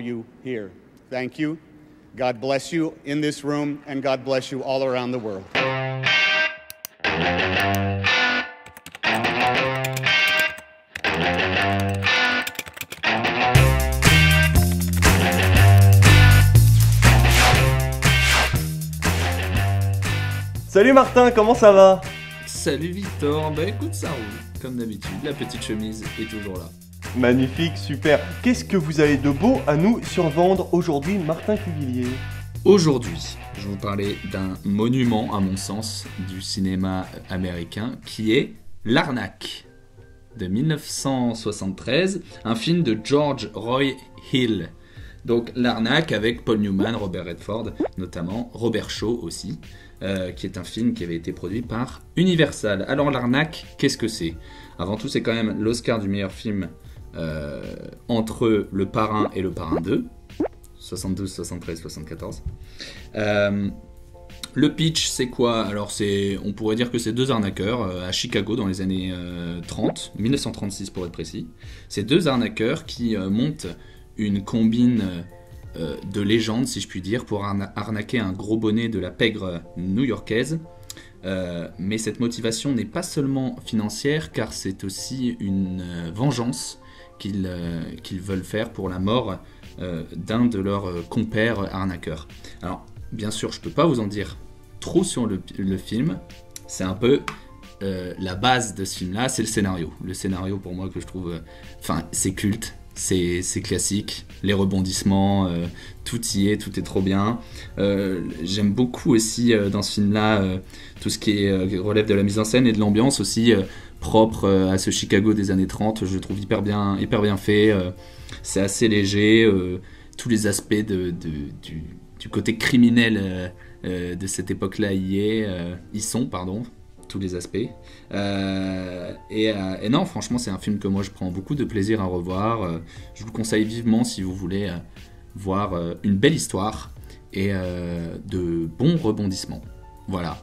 You here. Thank you. God bless you in this room, and God bless you all around the world. Salut Martin, comment ça va? Salut Victor, bah écoute ça roule, comme d'habitude, la petite chemise est toujours là. Magnifique, super. Qu'est-ce que vous avez de beau à nous survendre aujourd'hui, Martin Cuvillier? Aujourd'hui, je vais vous parler d'un monument, à mon sens, du cinéma américain, qui est L'Arnaque, de 1973, un film de George Roy Hill. Donc L'Arnaque avec Paul Newman, Robert Redford, notamment Robert Shaw aussi, qui est un film qui avait été produit par Universal. Alors L'Arnaque, qu'est-ce que c'est? Avant tout, c'est quand même l'Oscar du meilleur film entre Le Parrain et Le Parrain 2, 72, 73, 74. Le pitch, c'est quoi? Alors, on pourrait dire que c'est deux arnaqueurs à Chicago dans les années 30, 1936 pour être précis. C'est deux arnaqueurs qui montent une combine de légende, si je puis dire, pour arnaquer un gros bonnet de la pègre new-yorkaise. Mais cette motivation n'est pas seulement financière, car c'est aussi une vengeance qu'ils veulent faire pour la mort d'un de leurs compères arnaqueurs. Alors, bien sûr, je peux pas vous en dire trop sur le film. C'est un peu la base de ce film-là, c'est le scénario. Le scénario, pour moi, que je trouve... c'est culte, c'est classique. Les rebondissements, tout y est, tout est trop bien. J'aime beaucoup aussi dans ce film-là tout ce qui relève de la mise en scène et de l'ambiance aussi, propre à ce Chicago des années 30, je le trouve hyper bien fait, c'est assez léger, tous les aspects du côté criminel de cette époque-là y sont, tous les aspects. Et non, franchement, c'est un film que moi je prends beaucoup de plaisir à revoir. Je vous le conseille vivement si vous voulez voir une belle histoire et de bons rebondissements. Voilà.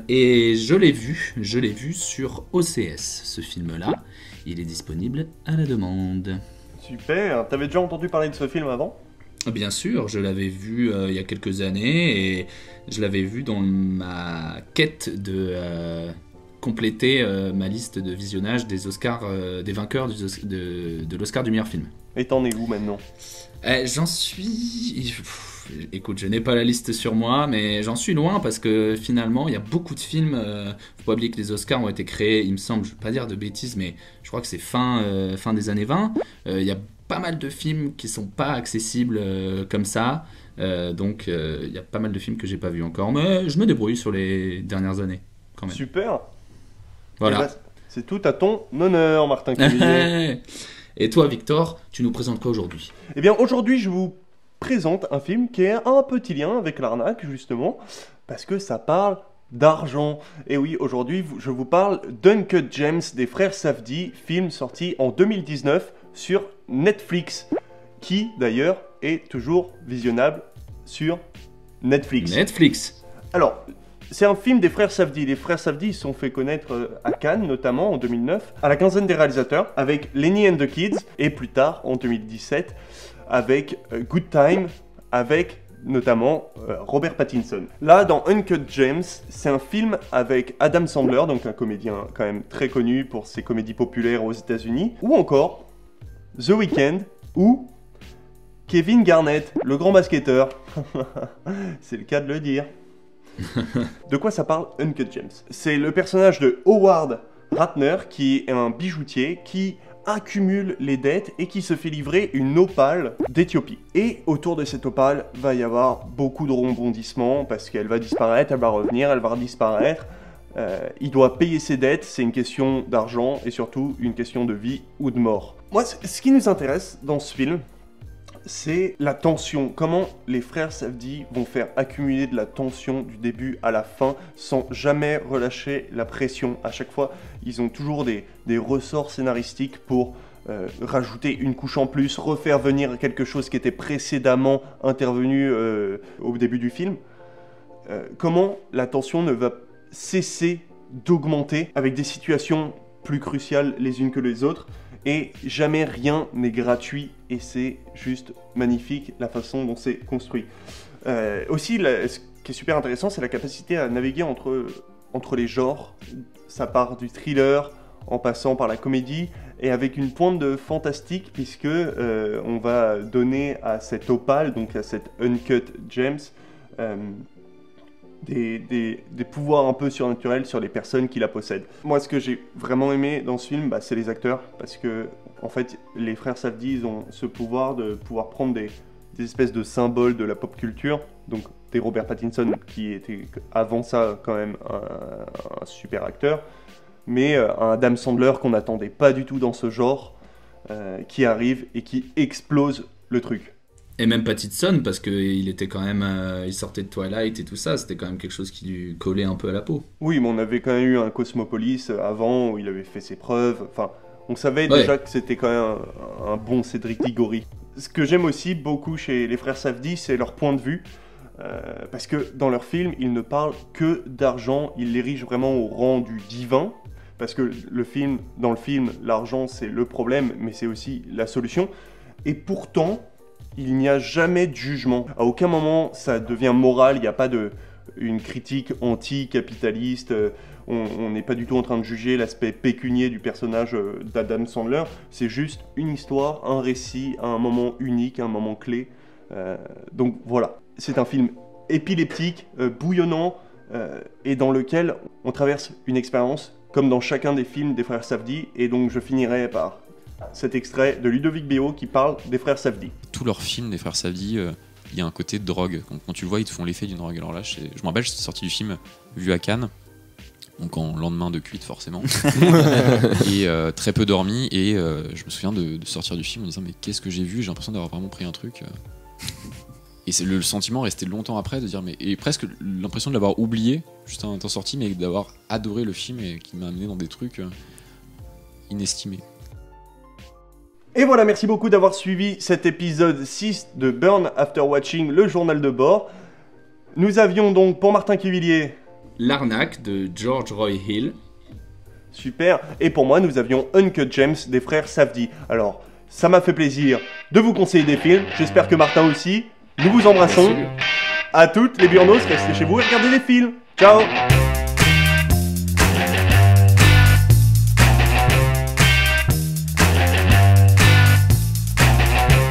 Et je l'ai vu sur OCS, ce film-là. Il est disponible à la demande. Super, t'avais déjà entendu parler de ce film avant? Bien sûr, je l'avais vu il y a quelques années et je l'avais vu dans ma quête de compléter ma liste de visionnage des Oscars, des vainqueurs de l'Oscar du meilleur film. Et t'en es où maintenant? J'en suis... Écoute, je n'ai pas la liste sur moi, mais j'en suis loin parce que finalement, il y a beaucoup de films. Faut pas oublier que les Oscars ont été créés, il me semble, je ne veux pas dire de bêtises, mais je crois que c'est fin des années 20. Il y a pas mal de films qui sont pas accessibles comme ça. Donc, il y a pas mal de films que j'ai pas vus encore, mais je me débrouille sur les dernières années, quand même. Super. Voilà. Bah, c'est tout à ton honneur, Martin Cuvillier. Et toi, Victor, tu nous présentes quoi aujourd'hui? Eh bien, aujourd'hui, je vous présente un film qui a un petit lien avec l'arnaque, justement, parce que ça parle d'argent. Et oui, aujourd'hui, je vous parle d'Uncut Gems des frères Safdie, film sorti en 2019 sur Netflix, qui, d'ailleurs, est toujours visionnable sur Netflix. Alors, c'est un film des frères Safdie. Les frères Safdie se sont fait connaître à Cannes, notamment en 2009, à la quinzaine des réalisateurs, avec Lenny and the Kids, et plus tard, en 2017, avec Good Time, avec notamment Robert Pattinson. Là, dans Uncut Gems, c'est un film avec Adam Sandler, donc un comédien quand même très connu pour ses comédies populaires aux États-Unis, ou encore The Weeknd, ou Kevin Garnett, le grand basketteur. C'est le cas de le dire. De quoi ça parle, Uncut Gems? C'est le personnage de Howard Ratner, qui est un bijoutier qui accumule les dettes et qui se fait livrer une opale d'Éthiopie. Et autour de cette opale va y avoir beaucoup de rebondissements parce qu'elle va disparaître, elle va revenir, elle va redisparaître. Il doit payer ses dettes, c'est une question d'argent et surtout une question de vie ou de mort. Moi, ce qui nous intéresse dans ce film, c'est la tension. Comment les frères Safdie vont faire accumuler de la tension du début à la fin sans jamais relâcher la pression. À chaque fois, ils ont toujours des ressorts scénaristiques pour rajouter une couche en plus, refaire venir quelque chose qui était précédemment intervenu au début du film. Comment la tension ne va cesser d'augmenter avec des situations plus cruciales les unes que les autres et jamais rien n'est gratuit, et c'est juste magnifique la façon dont c'est construit. Aussi, ce qui est super intéressant, c'est la capacité à naviguer entre les genres. Ça part du thriller en passant par la comédie et avec une pointe de fantastique, puisque on va donner à cette opale, donc à cette Uncut Gems, des pouvoirs un peu surnaturels sur les personnes qui la possèdent. Moi, ce que j'ai vraiment aimé dans ce film, c'est les acteurs, parce que en fait, les frères Safdie, ils ont ce pouvoir de pouvoir prendre des espèces de symboles de la pop culture, donc des Robert Pattinson, qui était avant ça quand même un super acteur, mais un Adam Sandler qu'on n'attendait pas du tout dans ce genre, qui arrive et qui explose le truc. Et même Pattinson, parce qu'il était quand même, il sortait de Twilight et tout ça, c'était quand même quelque chose qui lui collait un peu à la peau. Oui, mais on avait quand même eu un Cosmopolis avant, où il avait fait ses preuves, enfin, on savait déjà que c'était quand même un bon Cédric Diggory. Ce que j'aime aussi beaucoup chez les frères Safdie, c'est leur point de vue, parce que dans leur film, ils ne parlent que d'argent, ils l'érigent vraiment au rang du divin, parce que dans le film, l'argent c'est le problème, mais c'est aussi la solution, et pourtant, il n'y a jamais de jugement. À aucun moment ça devient moral, il n'y a pas une critique anti-capitaliste, on n'est pas du tout en train de juger l'aspect pécunier du personnage d'Adam Sandler, c'est juste une histoire, un récit, un moment unique, un moment clé. Donc voilà, c'est un film épileptique, bouillonnant, et dans lequel on traverse une expérience, comme dans chacun des films des frères Safdie, et donc je finirai par cet extrait de Ludovic Béot qui parle des frères Safdie. Tous leurs films des frères Safdie, il y a un côté de drogue. Quand tu le vois, ils te font l'effet d'une drogue. Alors là, je me rappelle, j'étais sorti du film vu à Cannes, donc en lendemain de cuite forcément, et très peu dormi, et je me souviens de sortir du film en disant mais qu'est-ce que j'ai vu, j'ai l'impression d'avoir vraiment pris un truc. Et c'est le sentiment resté longtemps après de dire mais, et presque l'impression de l'avoir oublié juste en étant sorti, mais d'avoir adoré le film et qui m'a amené dans des trucs inestimés. Et voilà, merci beaucoup d'avoir suivi cet épisode 6 de Burn After Watching, le journal de bord. Nous avions donc pour Martin Quevillier L'arnaque de George Roy Hill. Super. Et pour moi, nous avions Uncut Gems des frères Safdie. Alors, ça m'a fait plaisir de vous conseiller des films. J'espère que Martin aussi. Nous vous embrassons. À toutes les burnos, restez chez vous et regardez les films. Ciao.